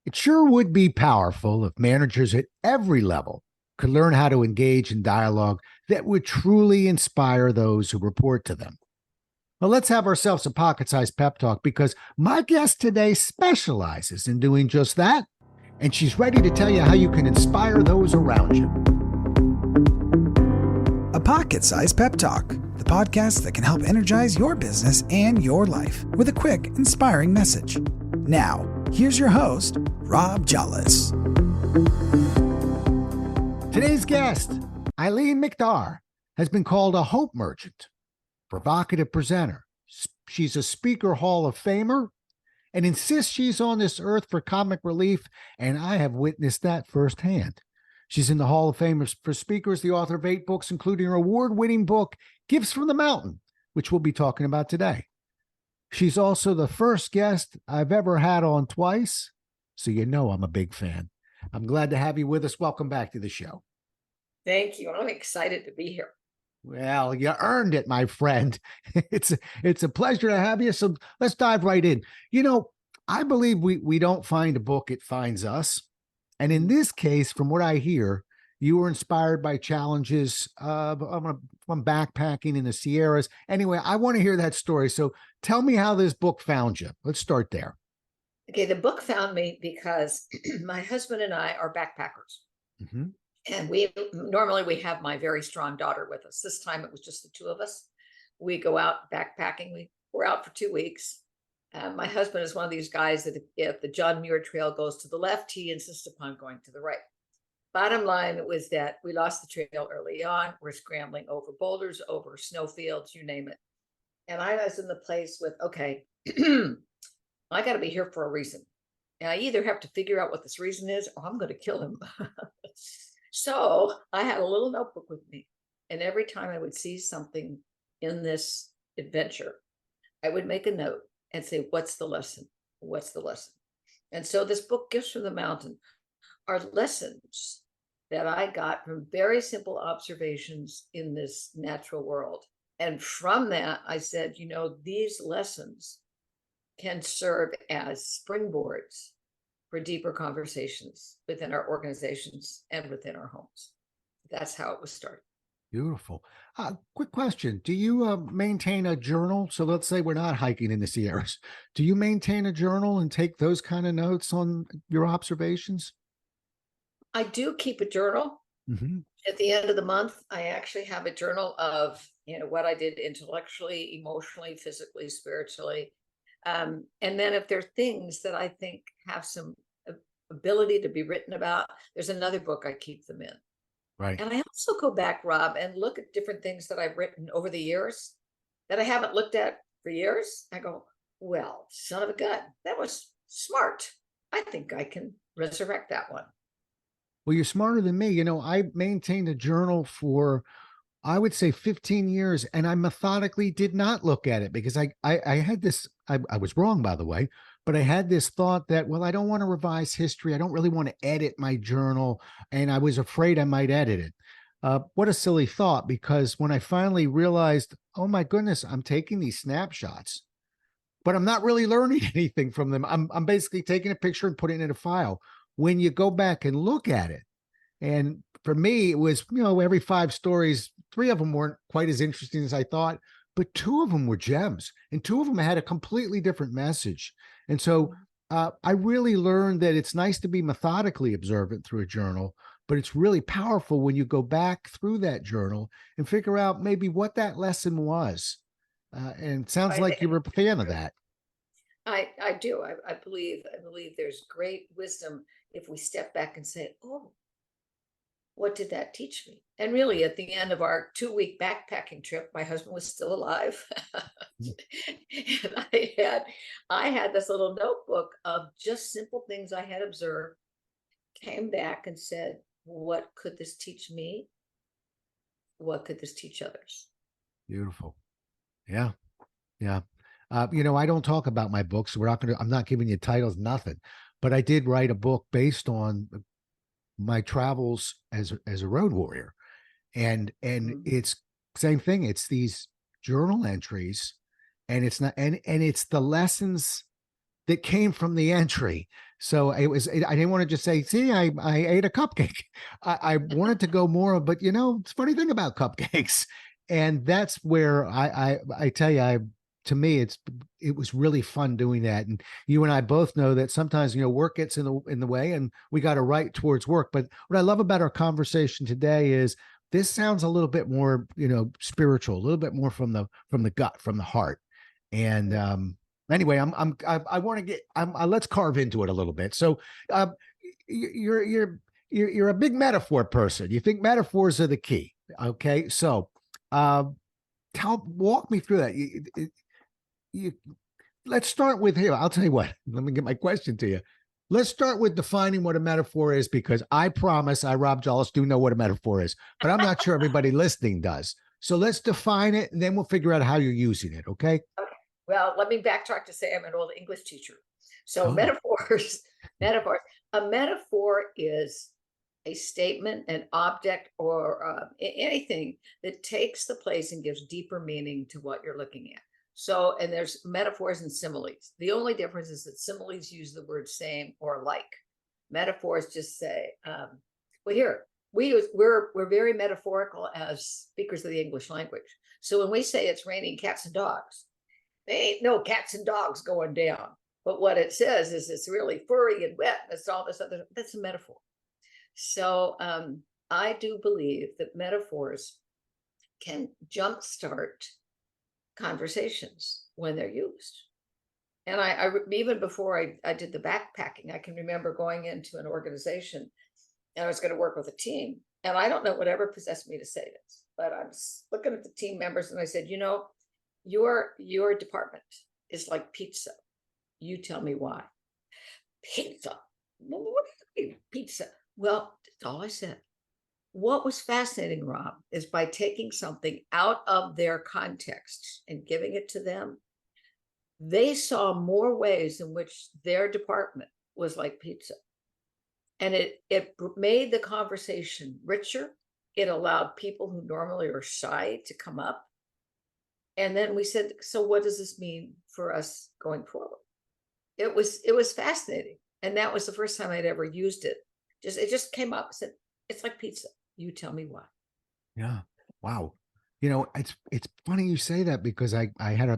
It sure would be powerful if managers at every level could learn how to engage in dialogue that would truly inspire those who report to them. Well, let's have ourselves a pocket sized pep talk because my guest today specializes in doing just that. And she's ready to tell you how you can inspire those around you. A Pocket Sized Pep Talk, the podcast that can help energize your business and your life with a quick, inspiring message. Now, here's your host, Rob Jollis. Today's guest, Eileen McDarr, has been called a hope merchant, provocative presenter. She's a Speaker Hall of Famer and insists she's on this earth for comic relief, and I have witnessed that firsthand. She's in the Hall of Fame for speakers, the author of 8 books, including her award-winning book, Gifts from the Mountain, which we'll be talking about today. She's also the first guest I've ever had on twice, so you know I'm a big fan. I'm glad to have you with us. Welcome back to the show. Thank you. I'm excited to be here. Well, you earned it, my friend. It's a pleasure to have you. So let's dive right in. You know, I believe we don't find a book, it finds us. And in this case, from what I hear, you were inspired by challenges from backpacking in the Sierras. Anyway, I want to hear that story. So tell me how this book found you. Let's start there. Okay, the book found me because my husband and I are backpackers. Mm-hmm. And we normally have my very strong daughter with us. This time it was just the two of us. We go out backpacking. We're out for 2 weeks. My husband is one of these guys that if the John Muir Trail goes to the left, he insists upon going to the right. Bottom line was that we lost the trail early on. We're scrambling over boulders, over snowfields, you name it. And I was in the place with, okay, I got to be here for a reason. And I either have to figure out what this reason is or I'm going to kill him. So I had a little notebook with me. And every time I would see something in this adventure, I would make a note and say, what's the lesson? What's the lesson? And so this book, Gifts from the Mountain, are lessons that I got from very simple observations in this natural world. And from that, I said, you know, these lessons can serve as springboards for deeper conversations within our organizations and within our homes. That's how it was started. Beautiful. Quick question. Do you maintain a journal? So let's say we're not hiking in the Sierras. Do you maintain a journal and take those kind of notes on your observations? I do keep a journal. Mm-hmm. At the end of the month, I actually have a journal of, you know, what I did intellectually, emotionally, physically, spiritually. And then if there are things that I think have some ability to be written about, there's another book I keep them in. Right. And I also go back, Rob, and look at different things that I've written over the years that I haven't looked at for years. I go, well, son of a gun, that was smart. I think I can resurrect that one. Well, you're smarter than me. You know, I maintained a journal for, I would say 15 years, and I methodically did not look at it because I had this, I was wrong, by the way, but I had this thought that, well, I don't want to revise history. I don't really want to edit my journal. And I was afraid I might edit it. What a silly thought, because when I finally realized, oh my goodness, I'm taking these snapshots, but I'm not really learning anything from them. I'm basically taking a picture and putting it in a file. When you go back and look at it, and for me, it was, you know, every 5 stories, 3 of them weren't quite as interesting as I thought, but 2 of them were gems, and 2 of them had a completely different message. And so I really learned that it's nice to be methodically observant through a journal, but it's really powerful when you go back through that journal and figure out maybe what that lesson was. And it sounds like you're a fan of that. I do. I believe there's great wisdom if we step back and say, oh, what did that teach me? And really, at the end of our 2-week backpacking trip, my husband was still alive. And I had this little notebook of just simple things I had observed, came back and said, what could this teach me? What could this teach others? Beautiful. Yeah. Yeah. You know, I don't talk about my books. I'm not giving you titles, nothing, but I did write a book based on my travels as a road warrior. And it's same thing. It's these journal entries, and it's not, and it's the lessons that came from the entry So I didn't want to just say, see, I ate a cupcake. I wanted to go more, but it's a funny thing about cupcakes. And that's where I tell you, to me, it was really fun doing that. And you and I both know that sometimes, work gets in the way and we got to write towards work. But what I love about our conversation today is this sounds a little bit more, spiritual, a little bit more from the gut, from the heart. And anyway, I want to get let's carve into it a little bit. So you're a big metaphor person. You think metaphors are the key. Okay. So walk me through that. Let's start with here. I'll tell you what, let me get my question to you. Let's start with defining what a metaphor is, because I promise I, Rob Jollis, do know what a metaphor is, but I'm not sure everybody listening does. So let's define it, and then we'll figure out how you're using it. Okay. Okay. Well, let me backtrack to say I'm an old English teacher. So metaphors. A metaphor is a statement, an object, or anything that takes the place and gives deeper meaning to what you're looking at. So, and there's metaphors and similes. The only difference is that similes use the word same or like. Metaphors just say, well, here we're very metaphorical as speakers of the English language. So when we say it's raining cats and dogs, there ain't no cats and dogs going down. But what it says is it's really furry and wet. It's all this other. That's a metaphor. So I do believe that metaphors can jumpstart conversations when they're used. And I even before I did the backpacking, I can remember going into an organization and I was going to work with a team. And I don't know whatever possessed me to say this, but I was looking at the team members and I said, your department is like pizza. You tell me why. Pizza. What do you mean, pizza? Well, that's all I said. What was fascinating, Rob, is by taking something out of their context and giving it to them, they saw more ways in which their department was like pizza. And it made the conversation richer. It allowed people who normally are shy to come up. And then we said, so what does this mean for us going forward? It was fascinating. And that was the first time I'd ever used it. It just came up and said, it's like pizza. You tell me why. Yeah. Wow. It's funny you say that, because I had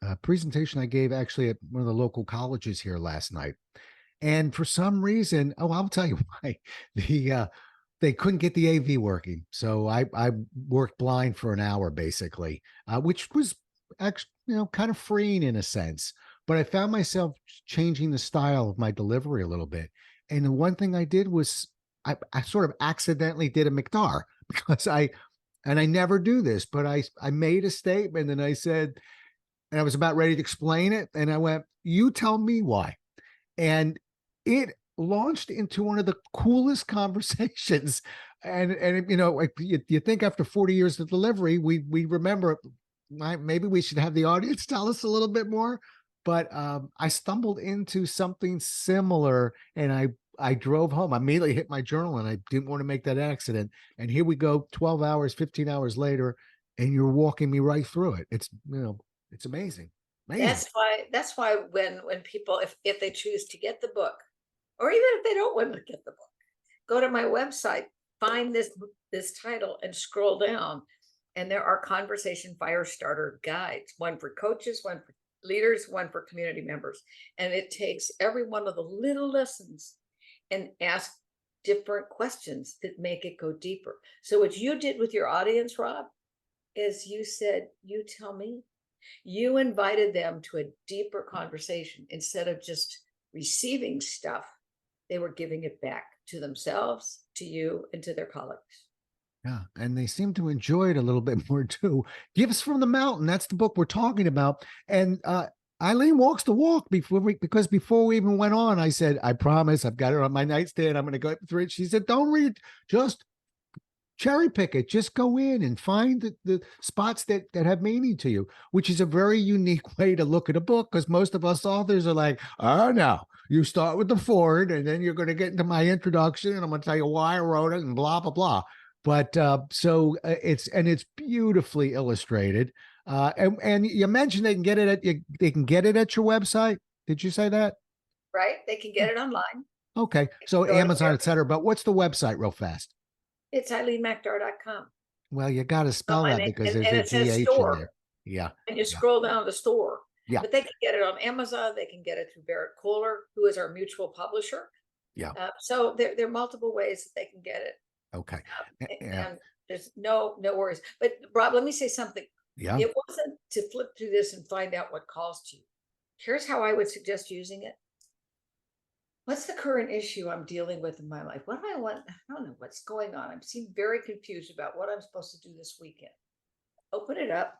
a presentation I gave actually at one of the local colleges here last night. And for some reason, I'll tell you why. They couldn't get the AV working. So I worked blind for an hour basically, which was actually, kind of freeing in a sense. But I found myself changing the style of my delivery a little bit. And the one thing I did was I sort of accidentally did a McDar, because I never do this, but I made a statement and I said, and I was about ready to explain it. And I went, you tell me why. And it launched into one of the coolest conversations. And you think after 40 years of delivery, we remember, maybe we should have the audience tell us a little bit more. But I stumbled into something similar, and I drove home. I immediately hit my journal, and I didn't want to make that accident. And here we go, 12 hours, 15 hours later, and you're walking me right through it. It's, it's amazing. That's why when people, if they choose to get the book, or even if they don't want to get the book, go to my website, find this title and scroll down. And there are conversation fire starter guides, one for coaches, one for leaders, one for community members. And it takes every one of the little lessons and ask different questions that make it go deeper. So what you did with your audience, Rob, is you said, you tell me. You invited them to a deeper conversation. Instead of just receiving stuff, they were giving it back to themselves, to you, and to their colleagues. Yeah. And they seem to enjoy it a little bit more too. Gifts from the Mountain. That's the book we're talking about. And Eileen walks the walk because before we even went on, I said, I promise I've got it on my nightstand. I'm going to go through it. She said, don't read, just cherry pick it. Just go in and find the spots that have meaning to you, which is a very unique way to look at a book, because most of us authors are like, oh no, you start with the foreword and then you're going to get into my introduction and I'm going to tell you why I wrote it and blah, blah, blah. But it's beautifully illustrated. And you mentioned they can get it at your website. Did you say that? right? They can get it online. Okay. So Go to Amazon, their, et cetera. But what's the website real fast? it's EileenMacDar.com. Well, you got to Not spell my that name. because there's And a it says GH in store. there. Yeah. And you Yeah. scroll down to store. Yeah. But they can get it on Amazon. They can get it through Barrett Kohler, who is our mutual publisher. Yeah. So there are multiple ways that they can get it. Okay. Yeah. And there's no worries. But Rob, let me say something. Yeah. It wasn't to flip through this and find out what calls to you. Here's how I would suggest using it. What's the current issue I'm dealing with in my life? What do I want? I don't know what's going on. I seem very confused about what I'm supposed to do this weekend. Open it up.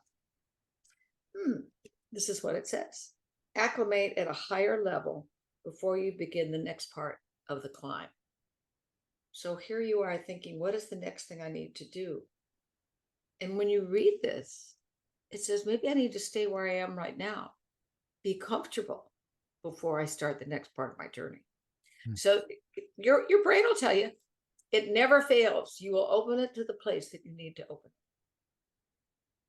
This is what it says. Acclimate at a higher level before you begin the next part of the climb. So here you are thinking, what is the next thing I need to do? And when you read this, it says, maybe I need to stay where I am right now. Be comfortable before I start the next part of my journey. So your brain will tell you, it never fails. You will open it to the place that you need to open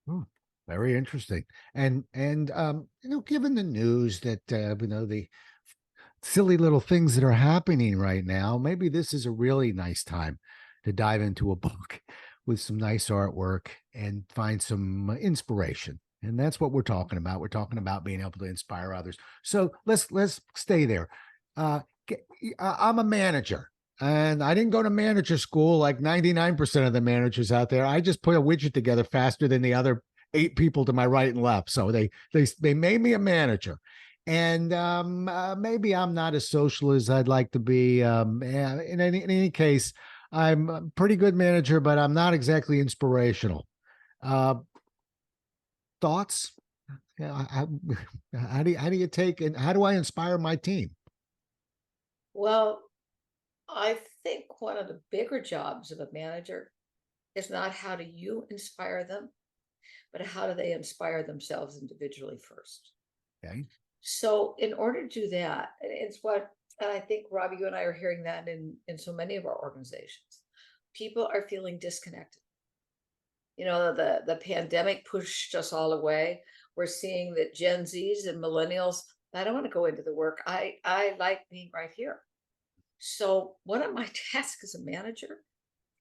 it. Very interesting. And given the news that the silly little things that are happening right now, maybe this is a really nice time to dive into a book with some nice artwork and find some inspiration. And that's what we're talking about. We're talking about being able to inspire others. So let's stay there. I'm a manager, and I didn't go to manager school like 99% of the managers out there. I just put a widget together faster than the other 8 people to my right and left. So they made me a manager. And maybe I'm not as social as I'd like to be. In any case, I'm a pretty good manager, but I'm not exactly inspirational. Thoughts? How do you take, and how do I inspire my team? Well, I think one of the bigger jobs of a manager is not how do you inspire them, but how do they inspire themselves individually first. Okay. So in order to do that, it's what, and I think, Robbie, you and I are hearing that in so many of our organizations, people are feeling disconnected. The pandemic pushed us all away. We're seeing that Gen Zs and millennials, I don't want to go into the work. I like being right here. So one of my tasks as a manager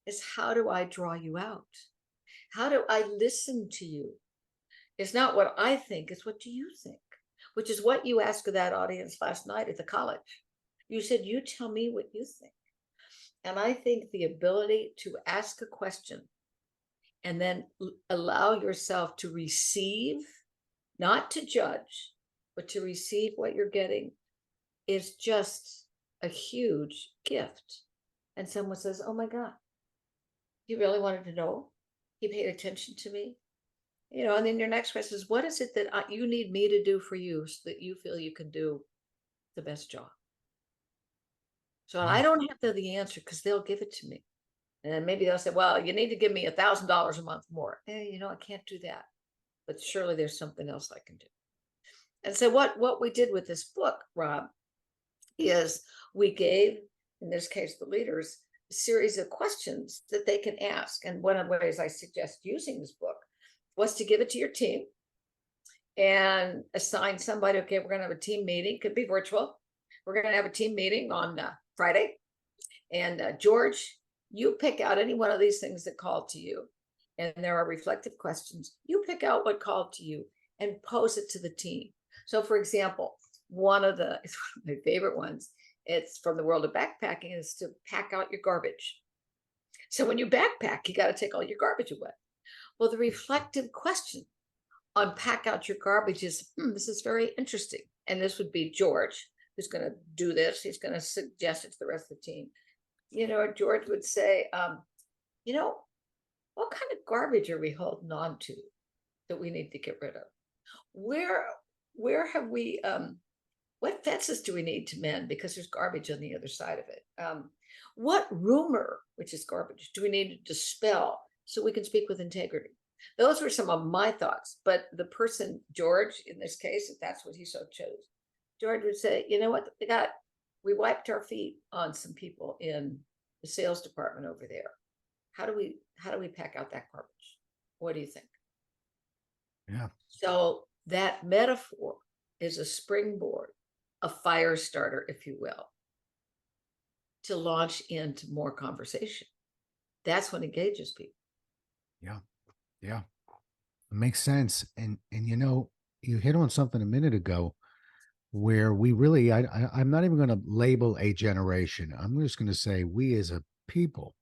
is, how do I draw you out? How do I listen to you? It's not what I think, it's what do you think? Which is what you asked of that audience last night at the college. You said, you tell me what you think. And I think the ability to ask a question and then allow yourself to receive, not to judge, but to receive what you're getting, is just a huge gift. And someone says, oh my God, you really wanted to know? He paid attention to me. And then your next question is, what is it that you need me to do for you so that you feel you can do the best job? So I don't have the answer, because they'll give it to me. And maybe they'll say, well, you need to give me $1,000 a month more. I can't do that. But surely there's something else I can do. And so what we did with this book, Rob, is we gave, in this case, the leaders, a series of questions that they can ask. And one of the ways I suggest using this book was to give it to your team and assign somebody. Okay, we're going to have a team meeting. Could be virtual. We're going to have a team meeting on Friday. And George, you pick out any one of these things that call to you. And there are reflective questions. You pick out what called to you and pose it to the team. So, for example, it's one of my favorite ones, it's from the world of backpacking, is to pack out your garbage. So when you backpack, you got to take all your garbage away. Well, the reflective question on pack out your garbage is, this is very interesting. And this would be George, who's going to do this. He's going to suggest it to the rest of the team. George would say, what kind of garbage are we holding on to that we need to get rid of? Where have we, what fences do we need to mend because there's garbage on the other side of it? What rumor, which is garbage, do we need to dispel so we can speak with integrity? Those were some of my thoughts. But the person, George, in this case, if that's what he so chose, George would say, you know what, we wiped our feet on some people in the sales department over there. How do we pack out that garbage? What do you think? Yeah. So that metaphor is a springboard a fire starter, if you will, to launch into more conversation. That's what engages people. Yeah. Yeah. It makes sense. And you hit on something a minute ago where we really, I'm not even going to label a generation. I'm just going to say we as a people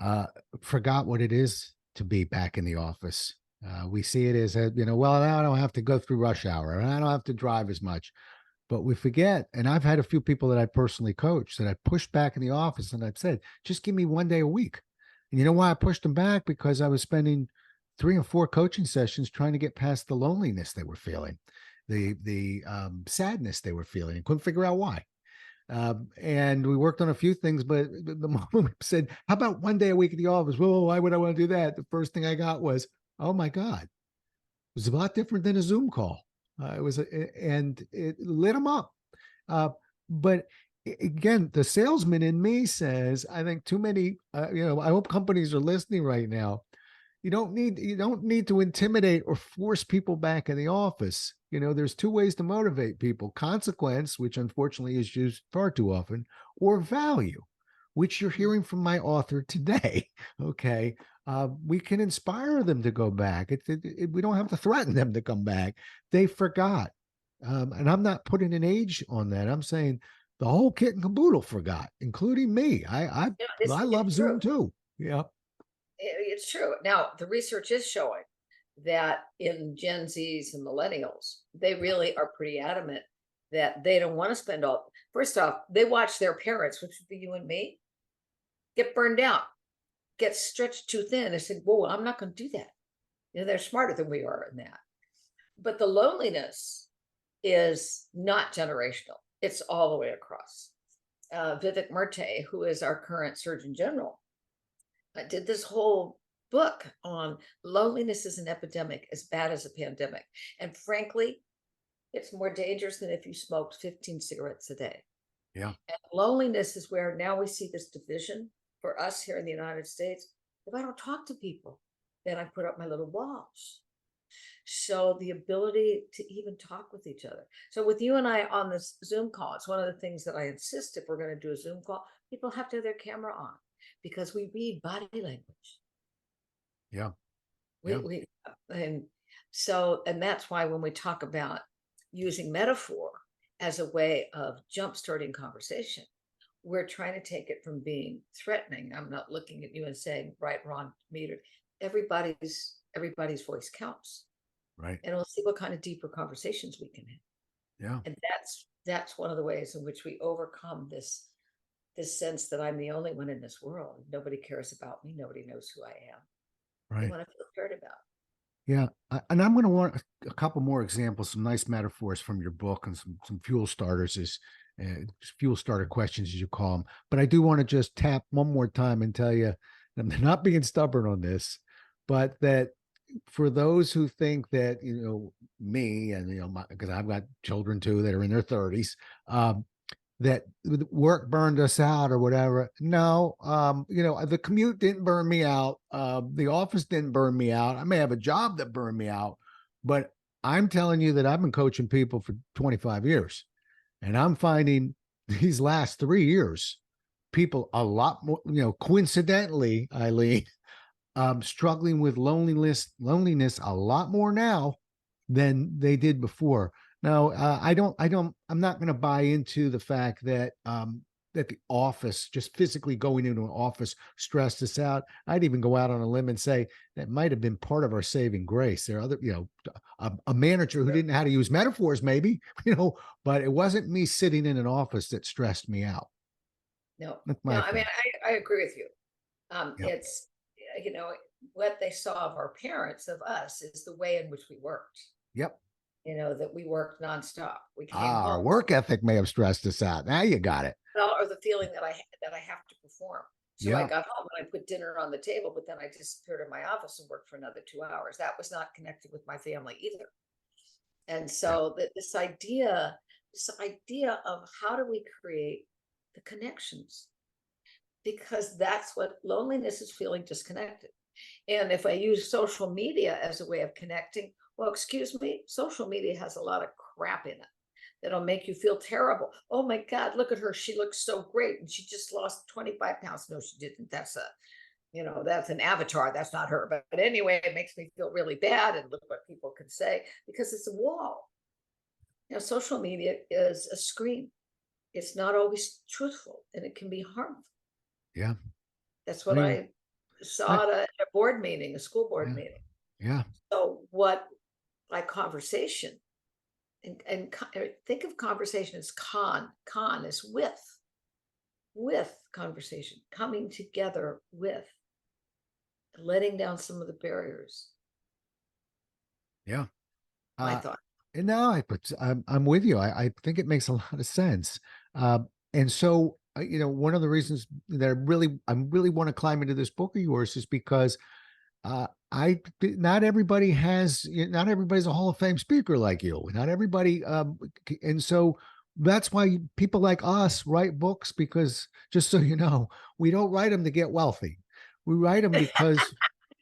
uh, forgot what it is to be back in the office. We see it as, well, now I don't have to go through rush hour and I don't have to drive as much. But we forget, and I've had a few people that I personally coach that I pushed back in the office and I've said, just give me one day a week. And you know why I pushed them back? Because I was spending 3 or 4 coaching sessions trying to get past the loneliness they were feeling, the sadness they were feeling, and couldn't figure out why. And we worked on a few things, but the moment we said, how about one day a week at the office? Well, why would I want to do that? The first thing I got was, oh my God, it was a lot different than a Zoom call. And it lit them up. But again, the salesman in me says, I think too many, I hope companies are listening right now. You don't need to intimidate or force people back in the office. There's 2 ways to motivate people: consequence, which unfortunately is used far too often, or value, which you're hearing from my author today. Okay. We can inspire them to go back. We don't have to threaten them to come back. They forgot. And I'm not putting an age on that. I'm saying the whole kit and caboodle forgot, including me. I love Zoom too. Yeah. It's true. Now, the research is showing that in Gen Zs and millennials, they really are pretty adamant that they don't want to spend all. First off, they watch their parents, which would be you and me, get burned out, get stretched too thin. They said, whoa, I'm not going to do that. They're smarter than we are in that. But the loneliness is not generational. It's all the way across. Vivek Murthy, who is our current Surgeon General, did this whole book on loneliness is an epidemic as bad as a pandemic. And frankly, it's more dangerous than if you smoked 15 cigarettes a day. Yeah. And loneliness is where now we see this division for us here in the United States. If I don't talk to people, then I put up my little walls. So the ability to even talk with each other. So with you and I on this Zoom call, it's one of the things that I insist, if we're going to do a Zoom call, people have to have their camera on because we read body language. Yeah. And that's why when we talk about using metaphor as a way of jumpstarting conversation, we're trying to take it from being threatening. I'm not looking at you and saying right, wrong, meter. Everybody's voice counts. Right. And we'll see what kind of deeper conversations we can have. Yeah. And that's one of the ways in which we overcome this sense that I'm the only one in this world. Nobody cares about me. Nobody knows who I am. Right. I want to feel cared about. Yeah. And I'm going to want a couple more examples, some nice metaphors from your book and some fuel starters, fuel starter questions, as you call them. But I do want to just tap one more time and tell you, I'm not being stubborn on this, but that for those who think that, me and, because I've got children too that are in their 30s, that work burned us out or whatever. No, the commute didn't burn me out. The office didn't burn me out. I may have a job that burned me out, but I'm telling you that I've been coaching people for 25 years and I'm finding these last 3 years, people a lot more, coincidentally, Eileen, struggling with loneliness a lot more now than they did before. Now, I'm not going to buy into the fact that that the office, just physically going into an office, stressed us out. I'd even go out on a limb and say that might have been part of our saving grace. There are other, a manager who didn't know how to use metaphors, maybe, but it wasn't me sitting in an office that stressed me out. No, I mean, I agree with you. It's, what they saw of our parents, of us, is the way in which we worked. Yep. That we worked nonstop. We came home. Our home. Work ethic may have stressed us out. Now you got it. Or the feeling that I have to perform. So I got home and I put dinner on the table, but then I disappeared in my office and worked for another 2 hours. That was not connected with my family either. And so this idea of how do we create the connections? Because that's what loneliness is, feeling disconnected. And if I use social media as a way of connecting, well, excuse me, social media has a lot of crap in it that'll make you feel terrible. Oh my God, look at her. She looks so great. And she just lost 25 pounds. No, she didn't. That's that's an avatar. That's not her. But anyway, it makes me feel really bad. And look what people can say, because it's a wall. Social media is a screen. It's not always truthful, and it can be harmful. Yeah. That's what I saw at a board meeting, a school board meeting. Yeah. So what, like conversation, and think of conversation as con is with conversation, coming together with, letting down some of the barriers. Yeah. My thought. And now I'm with you. I think it makes a lot of sense. And so, one of the reasons that I really want to climb into this book of yours is because not everybody's a Hall of Fame speaker like you. Not everybody. And so that's why people like us write books, because just so you know, we don't write them to get wealthy. We write them because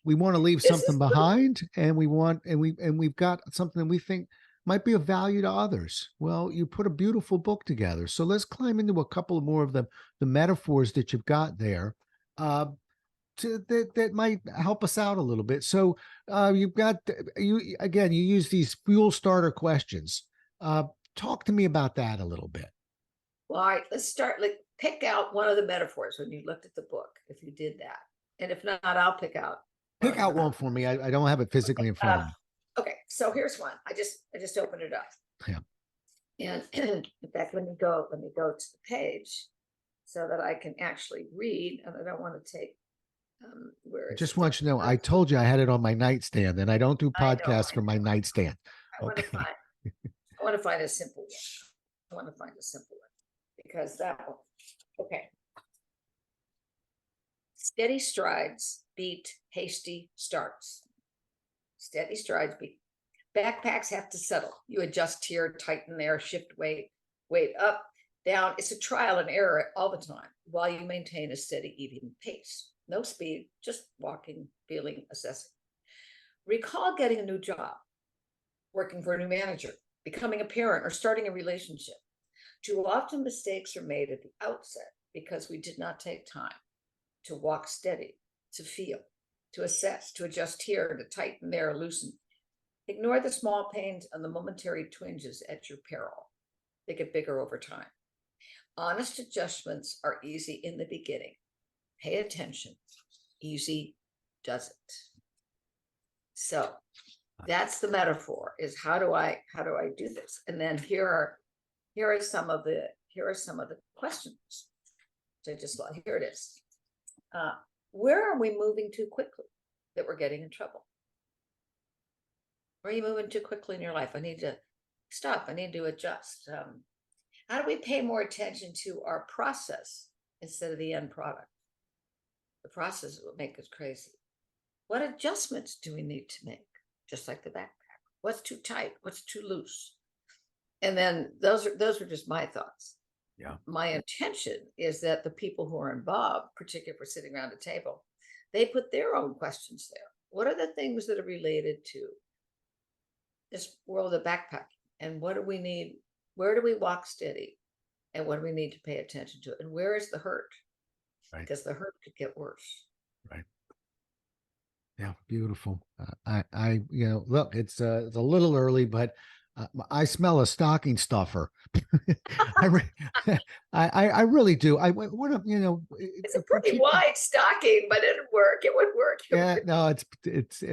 we want to leave something behind, and we've got something that we think might be of value to others. Well, you put a beautiful book together. So let's climb into a couple more of the metaphors that you've got there. That might help us out a little bit. So you use these fuel starter questions. Talk to me about that a little bit. Well, all right, let's start. Pick out one of the metaphors when you looked at the book, if you did that. And if not, I'll pick out one for me. I don't have it physically in front of me. Okay, so here's one. I just opened it up. Yeah. And in fact, let me go to the page so that I can actually read. And I don't want to take I just want you to know, I told you I had it on my nightstand, and I don't do podcasts from my nightstand. I want to find a simple one. Because that one. Okay. Steady strides beat hasty starts. Steady strides beat. Backpacks have to settle. You adjust here, tighten there, shift weight up, down. It's a trial and error all the time while you maintain a steady, even pace. No speed, just walking, feeling, assessing. Recall getting a new job, working for a new manager, becoming a parent, or starting a relationship. Too often mistakes are made at the outset because we did not take time to walk steady, to feel, to assess, to adjust here, to tighten there, loosen. Ignore the small pains and the momentary twinges at your peril. They get bigger over time. Honest adjustments are easy in the beginning. Pay attention. Easy does it. So that's the metaphor, is how do I do this? And then here are some of the questions. So here it is. Where are we moving too quickly that we're getting in trouble? Where are you moving too quickly in your life? I need to stop. I need to adjust. How do we pay more attention to our process instead of the end product? The process is what makes us crazy. What adjustments do we need to make? Just like the backpack. What's too tight? What's too loose? And then those are just my thoughts. Yeah. My intention is that the people who are involved, particularly if we're sitting around a table, they put their own questions there. What are the things that are related to this world of backpacking? And what do we need? Where do we walk steady? And what do we need to pay attention to? And where is the hurt? Right. Because the hurt could get worse. Right. Yeah. Beautiful. Look, it's a little early, but I smell a stocking stuffer. I really do. I want to, it's a pretty wide stocking, but it'd work. It would work. Yeah, no, it's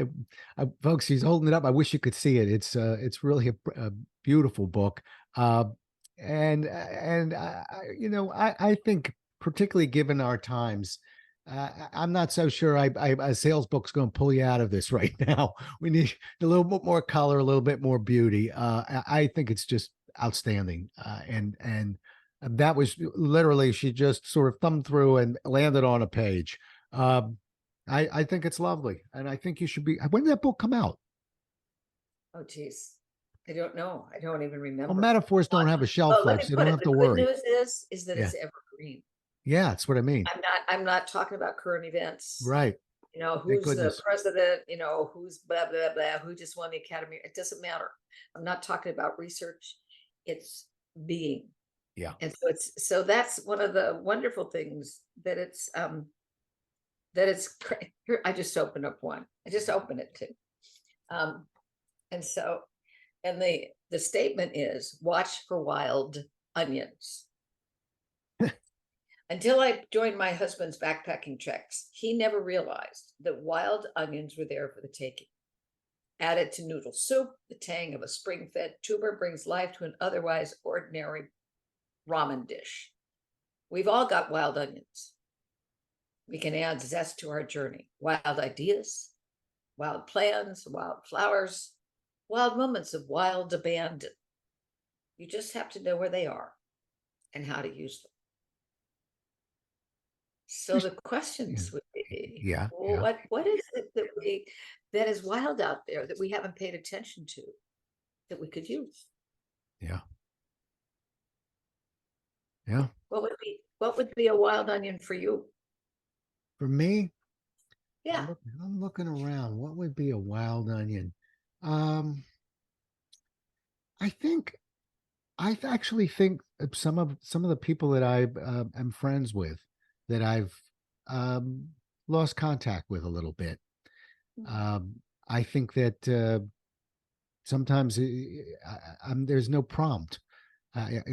folks, he's holding it up. I wish you could see it. It's really a beautiful book. And I think, particularly given our times, I'm not so sure a sales book's going to pull you out of this right now. We need a little bit more color, a little bit more beauty. I think it's just outstanding. And that was literally, she just sort of thumbed through and landed on a page. I think it's lovely. And I think you should be, when did that book come out? Oh, geez. I don't know. I don't even remember. Well, metaphors don't have a shelf life, so you don't have to worry. The good news is that it's evergreen. Yeah, that's what I mean. I'm not talking about current events. Right. Who's the president, who's blah, blah, blah, who just won the Academy. It doesn't matter. I'm not talking about research. It's being. Yeah. And so that's one of the wonderful things that here. I just opened up one. I just opened it too. And so, and the statement is, watch for wild onions. Until I joined my husband's backpacking treks, he never realized that wild onions were there for the taking. Added to noodle soup, the tang of a spring-fed tuber brings life to an otherwise ordinary ramen dish. We've all got wild onions. We can add zest to our journey. Wild ideas, wild plans, wild flowers, wild moments of wild abandon. You just have to know where they are and how to use them. So the questions would be, Yeah. well, Yeah. what is it that is wild out there that we haven't paid attention to that we could use? Yeah. Yeah. What would be a wild onion for you? For me, Yeah. I'm looking around. What would be a wild onion? Um, I actually think some of the people that I am friends with, that I've um, lost contact with a little bit. I think that sometimes there's no prompt.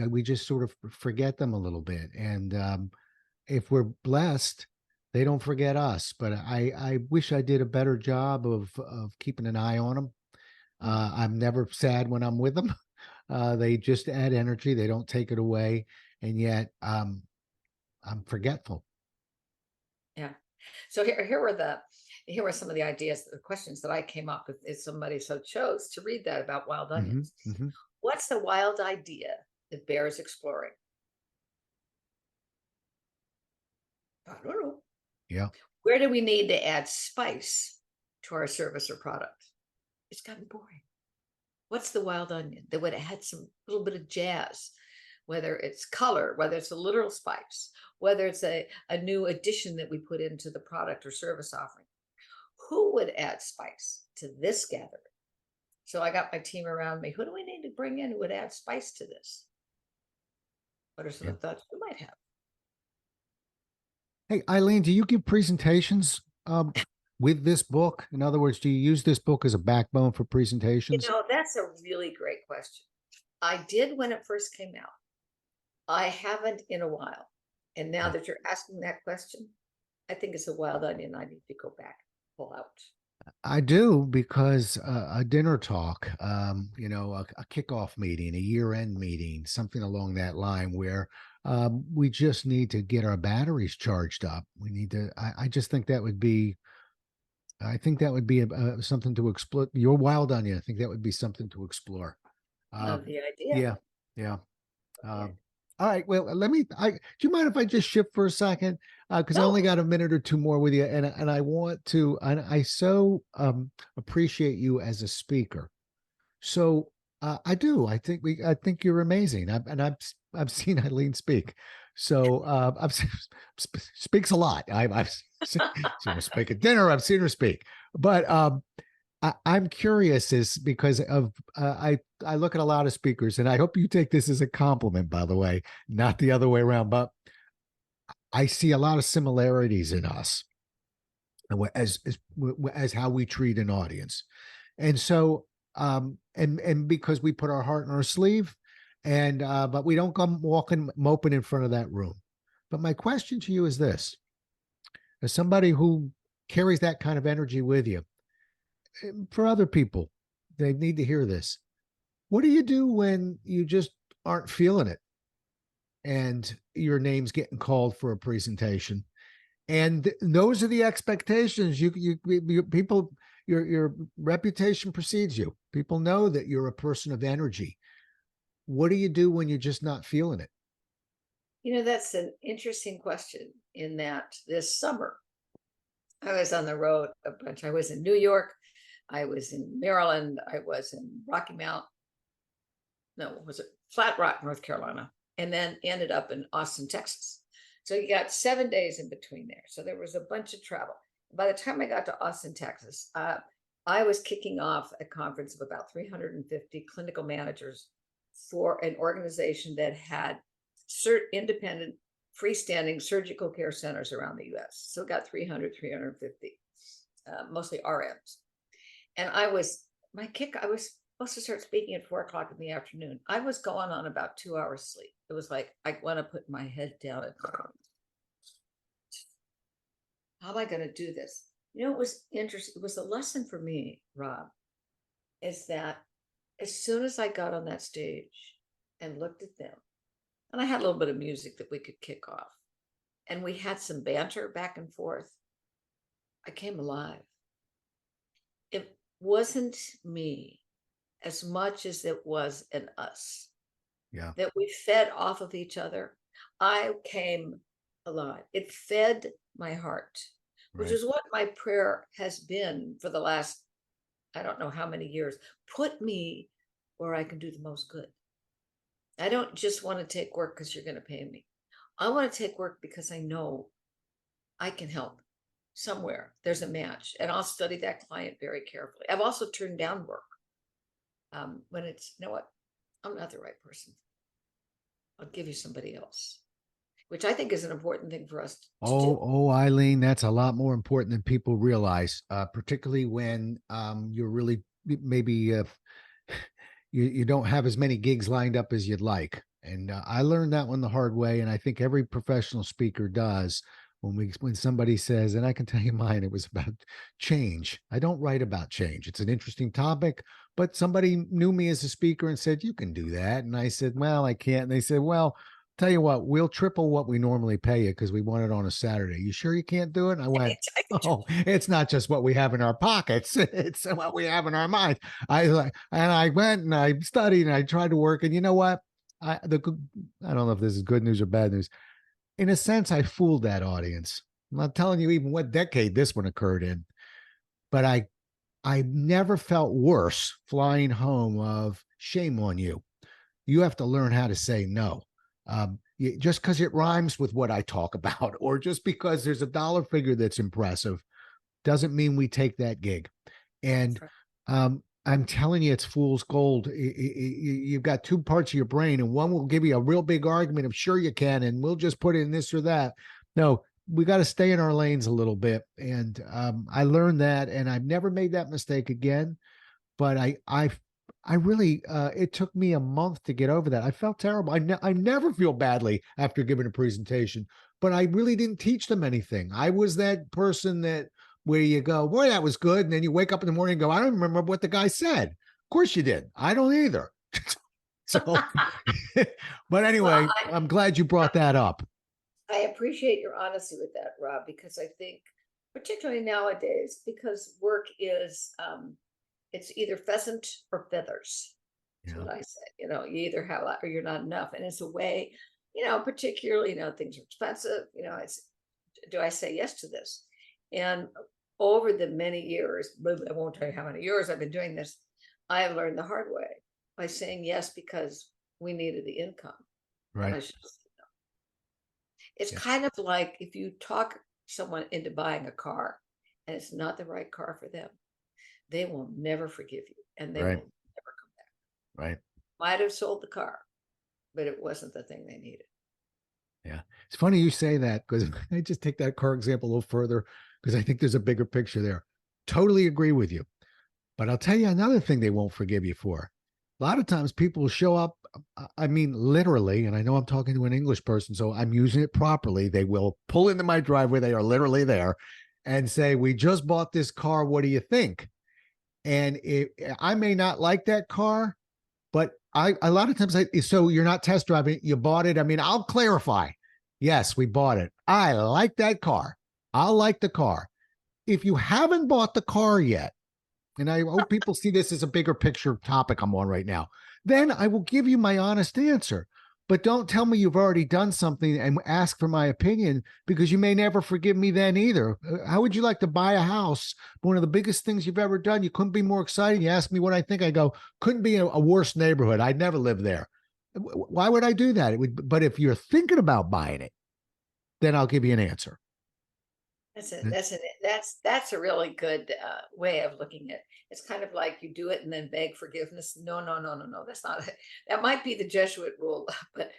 We just sort of forget them a little bit, and if we're blessed, they don't forget us. But I wish I did a better job of keeping an eye on them. I'm never sad when I'm with them. They just add energy. They don't take it away. And yet I'm forgetful. Yeah. So here were some of the ideas, the questions that I came up with if somebody so chose to read that about wild onions. Mm-hmm. What's the wild idea that bears exploring? I don't know. Yeah. Where do we need to add spice to our service or product? It's gotten boring. What's the wild onion that would add some little bit of jazz, whether it's color, whether it's a literal spice, whether it's a new addition that we put into the product or service offering? Who would add spice to this gathering? So I got my team around me. Who do we need to bring in who would add spice to this? What are some of the thoughts you might have? Hey, Eileen, do you give presentations with this book? In other words, do you use this book as a backbone for presentations? That's a really great question. I did when it first came out. I haven't in a while. And now that you're asking that question, I think it's a wild onion I need to go back, pull out. I do, because a dinner talk, a kickoff meeting, a year-end meeting, something along that line, where we just need to get our batteries charged up. We need to. I just think that would be. I think that would be something to explore. Your wild onion. I think that would be something to explore. Love the idea. Yeah. All right. Well, do you mind if I just shift for a second? Because I only got a minute or two more with you, and I want to. And I so appreciate you as a speaker. So I do. I think you're amazing. I've seen Eileen speak. So speaks a lot. I've seen her speak at dinner. I've seen her speak, but I'm curious, is because of I look at a lot of speakers, and I hope you take this as a compliment, by the way, not the other way around. But I see a lot of similarities in us, as how we treat an audience, and so and because we put our heart in our sleeve, and but we don't come walking moping in front of that room. But my question to you is this: as somebody who carries that kind of energy with you, for other people, they need to hear this. What do you do when you just aren't feeling it, and your name's getting called for a presentation, and those are the expectations? People, your reputation precedes you. People know that you're a person of energy. What do you do when you're just not feeling it? That's an interesting question, in that this summer I was on the road a bunch. I was in New York, I was in Maryland, I was in Rocky Mount. No, was it Flat Rock, North Carolina, and then ended up in Austin, Texas. So you got 7 days in between there. So there was a bunch of travel. By the time I got to Austin, Texas, I was kicking off a conference of about 350 clinical managers for an organization that had independent freestanding surgical care centers around the US. So got 300, 350, mostly RMs. And I was supposed to start speaking at 4:00 in the afternoon. I was going on about 2 hours sleep. It was like, I want to put my head down and how am I going to do this? You know, it was interesting. It was a lesson for me, Rob, is that as soon as I got on that stage and looked at them, and I had a little bit of music that we could kick off, and we had some banter back and forth, I came alive. It wasn't me as much as it was an us. Yeah. That we fed off of each other. I came alive. It fed my heart, which Right. is what my prayer has been for the last, I don't know how many years. Put me where I can do the most good. I don't just want to take work because you're going to pay me. I want to take work because I know I can help somewhere. There's a match, and I'll study that client very carefully. I've also turned down work when it's, you know what, I'm not the right person. I'll give you somebody else, which I think is an important thing for us to do. Oh, Eileen, that's a lot more important than people realize, particularly when you're really maybe you don't have as many gigs lined up as you'd like. And I learned that one the hard way, and I think every professional speaker does. When somebody says, and I can tell you mine, it was about change. I don't write about change. It's an interesting topic, but somebody knew me as a speaker and said, you can do that. And I said, well, I can't. And they said, well, tell you what, we'll triple what we normally pay you because we want it on a Saturday. You sure you can't do it? And I went, oh, it's not just what we have in our pockets. It's what we have in our minds. I went and I studied and I tried to work. And you know what? I don't know if this is good news or bad news. In a sense, I fooled that audience. I'm not telling you even what decade this one occurred in, but I never felt worse flying home of shame on you. You have to learn how to say no. Just because it rhymes with what I talk about, or just because there's a dollar figure that's impressive, doesn't mean we take that gig. And I'm telling you, it's fool's gold. You've got two parts of your brain, and one will give you a real big argument of sure you can, and we'll just put in this or that. No, we got to stay in our lanes a little bit. And I learned that, and I've never made that mistake again. But I really, it took me a month to get over that. I felt terrible. I never feel badly after giving a presentation, but I really didn't teach them anything. I was that person that where you go, boy, that was good. And then you wake up in the morning and go, I don't remember what the guy said. Of course you did. I don't either. So, but anyway, Well, I'm glad you brought that up. I appreciate your honesty with that, Rob, because I think, particularly nowadays, because work is, it's either pheasant or feathers. That's what I say. You know, you either have a lot or you're not enough. And it's a way, you know, particularly, you know, things are expensive. You know, do I say yes to this? And over the many years, I won't tell you how many years I've been doing this, I have learned the hard way by saying yes because we needed the income. Right. It's kind of like if you talk someone into buying a car and it's not the right car for them, they will never forgive you and they will never come back. Right. Might have sold the car, but it wasn't the thing they needed. Yeah. It's funny you say that because I just take that car example a little further because I think there's a bigger picture there. Totally agree with you. But I'll tell you another thing they won't forgive you for. A lot of times people show up, I mean, literally, and I know I'm talking to an English person, so I'm using it properly. They will pull into my driveway. They are literally there and say, we just bought this car. What do you think? And I may not like that car, but a lot of times, so you're not test driving it, you bought it. I mean, I'll clarify. Yes, we bought it. I like that car. I'll like the car. If you haven't bought the car yet, and I hope people see this as a bigger picture topic I'm on right now, then I will give you my honest answer. But don't tell me you've already done something and ask for my opinion because you may never forgive me then either. How would you like to buy a house? One of the biggest things you've ever done. You couldn't be more excited. You ask me what I think. I go, couldn't be a worse neighborhood. I'd never live there. Why would I do that? But if you're thinking about buying it, then I'll give you an answer. That's a really good way of looking at it. It's kind of like you do it and then beg forgiveness. No, no, no, no, no. That's not. That might be the Jesuit rule, but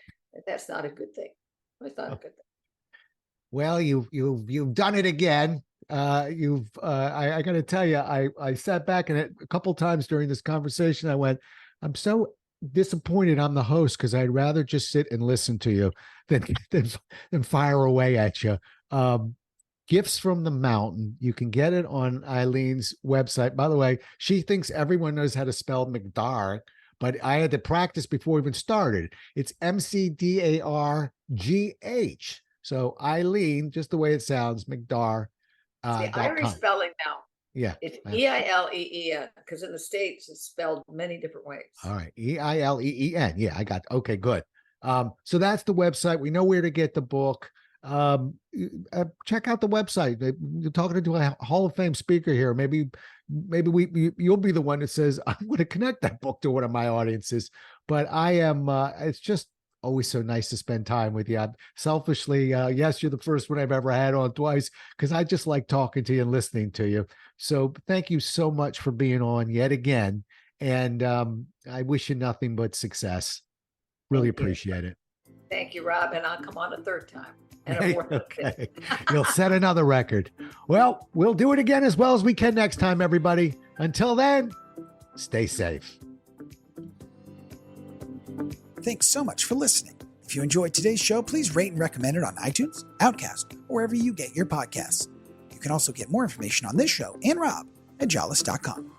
that's not a good thing. It's not a good thing. Well, you've done it again. I got to tell you, I sat back and a couple times during this conversation, I went, I'm so disappointed I'm the host because I'd rather just sit and listen to you than fire away at you. Gifts from the Mountain. You can get it on Eileen's website. By the way, she thinks everyone knows how to spell McDar, but I had to practice before we even started. It's McDargh. So Eileen, just the way it sounds, McDar. Irish spelling now. Yeah. It's Eileen, because in the States it's spelled many different ways. All right. Eileen. Yeah, I got, okay, good. So that's the website. We know where to get the book. Check out the website. You're talking to a Hall of Fame speaker here. Maybe you'll be the one that says, I'm going to connect that book to one of my audiences. But I am, it's just always so nice to spend time with you. Selfishly, yes, you're the first one I've ever had on twice because I just like talking to you and listening to you. So thank you so much for being on yet again. And I wish you nothing but success. Really appreciate it. Thank you, Rob. And I'll come on a third time. And a fourth. Okay. You'll set another record. Well, we'll do it again as well as we can next time, everybody. Until then, stay safe. Thanks so much for listening. If you enjoyed today's show, please rate and recommend it on iTunes, Outcast, or wherever you get your podcasts. You can also get more information on this show and Rob at jollis.com.